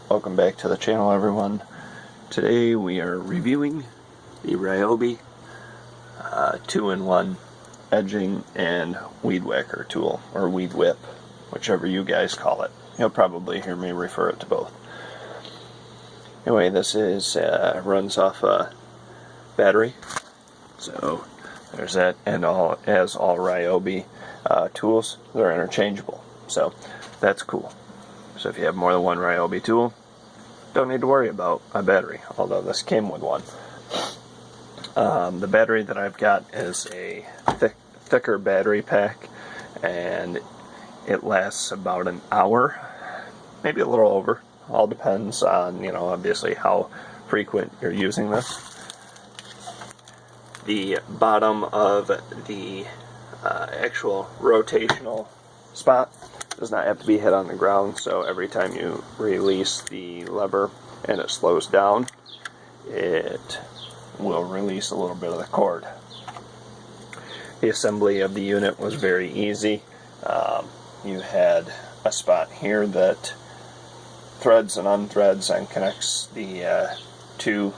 Welcome back to the channel, everyone. Today we are reviewing the Ryobi 2-in-1 edging and weed whacker tool, or weed whip, whichever you guys call it. You'll probably hear me refer it to both. Anyway, this is runs off a battery, so there's that, and as all Ryobi tools, they're interchangeable, so that's cool. So if you have more than one Ryobi tool, don't need to worry about a battery, although this came with one. The battery that I've got is a thicker battery pack, and it lasts about an hour, maybe a little over. All depends on, obviously how frequent you're using this. The bottom of the actual rotational spot does not have to be hit on the ground, so every time you release the lever and it slows down, it will release a little bit of the cord. The assembly of the unit was very easy. You had a spot here that threads and unthreads and connects the two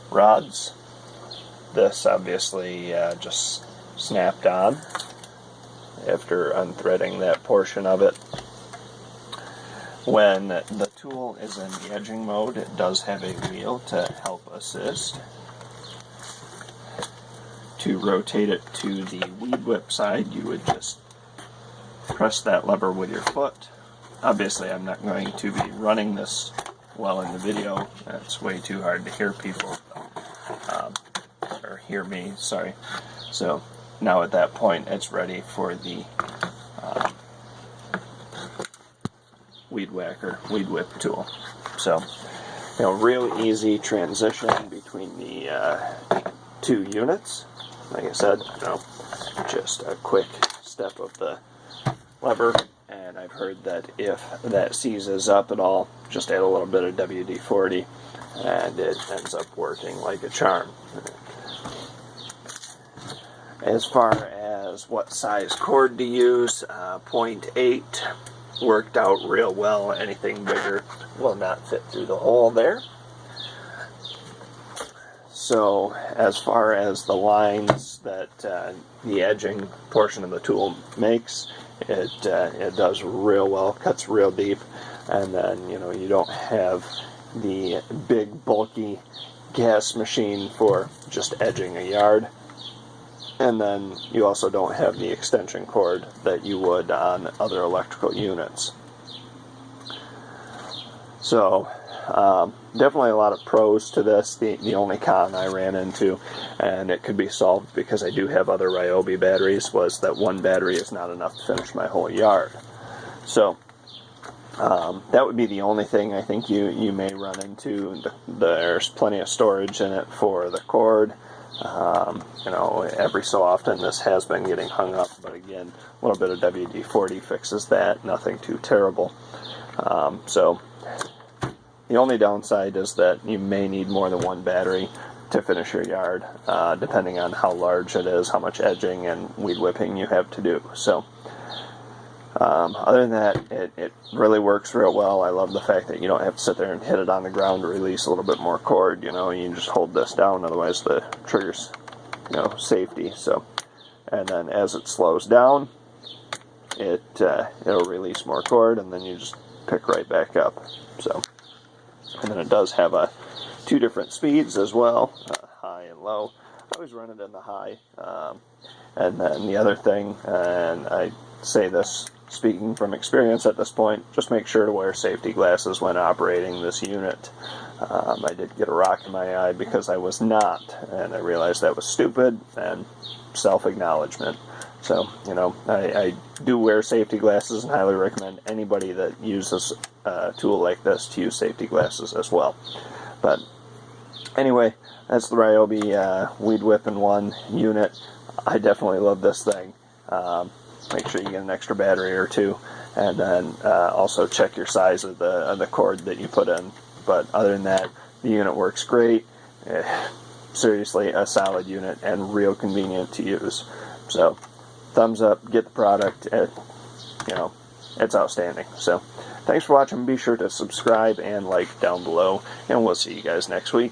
rods. This obviously just snapped on after unthreading that portion of it. When the tool is in the edging mode, it does have a wheel to help assist. To rotate it to the weed whip side, you would just press that lever with your foot. Obviously, I'm not going to be running this well in the video. That's way too hard to hear people, or hear me, sorry. So now at that point, it's ready for the weed whip tool. So, real easy transition between the two units. Like I said, just a quick step of the lever, and I've heard that if that seizes up at all, just add a little bit of WD-40 and it ends up working like a charm. As far as what size cord to use, 0.8 worked out real well. Anything bigger will not fit through the hole there. So as far as the lines that the edging portion of the tool makes, it does real well, cuts real deep, and then you don't have the big bulky gas machine for just edging a yard. And then you also don't have the extension cord that you would on other electrical units. So, definitely a lot of pros to this. The only con I ran into, and it could be solved because I do have other Ryobi batteries, was that one battery is not enough to finish my whole yard. So, that would be the only thing I think you may run into. There's plenty of storage in it for the cord. Every so often this has been getting hung up, but again, a little bit of WD-40 fixes that, nothing too terrible. So the only downside is that you may need more than one battery to finish your yard, depending on how large it is, how much edging and weed whipping you have to do. So other than that, it really works real well. I love the fact that you don't have to sit there and hit it on the ground to release a little bit more cord. You can just hold this down, otherwise the trigger's, safety. So, and then as it slows down, it'll release more cord, and then you just pick right back up. So, and then it does have two different speeds as well, high and low. I always run it in the high. And then the other thing, and I say this speaking from experience at this point, just make sure to wear safety glasses when operating this unit. I did get a rock in my eye because I was not, and I realized that was stupid, and self-acknowledgement. So, I do wear safety glasses and highly recommend anybody that uses a tool like this to use safety glasses as well. But anyway, that's the Ryobi Weed Whip in 1 unit. I definitely love this thing. Make sure you get an extra battery or two, and then also check your size of the cord that you put in. But other than that, the unit works great. Seriously, a solid unit and real convenient to use. So, thumbs up, get the product. it's outstanding. So, thanks for watching. Be sure to subscribe and like down below, and we'll see you guys next week.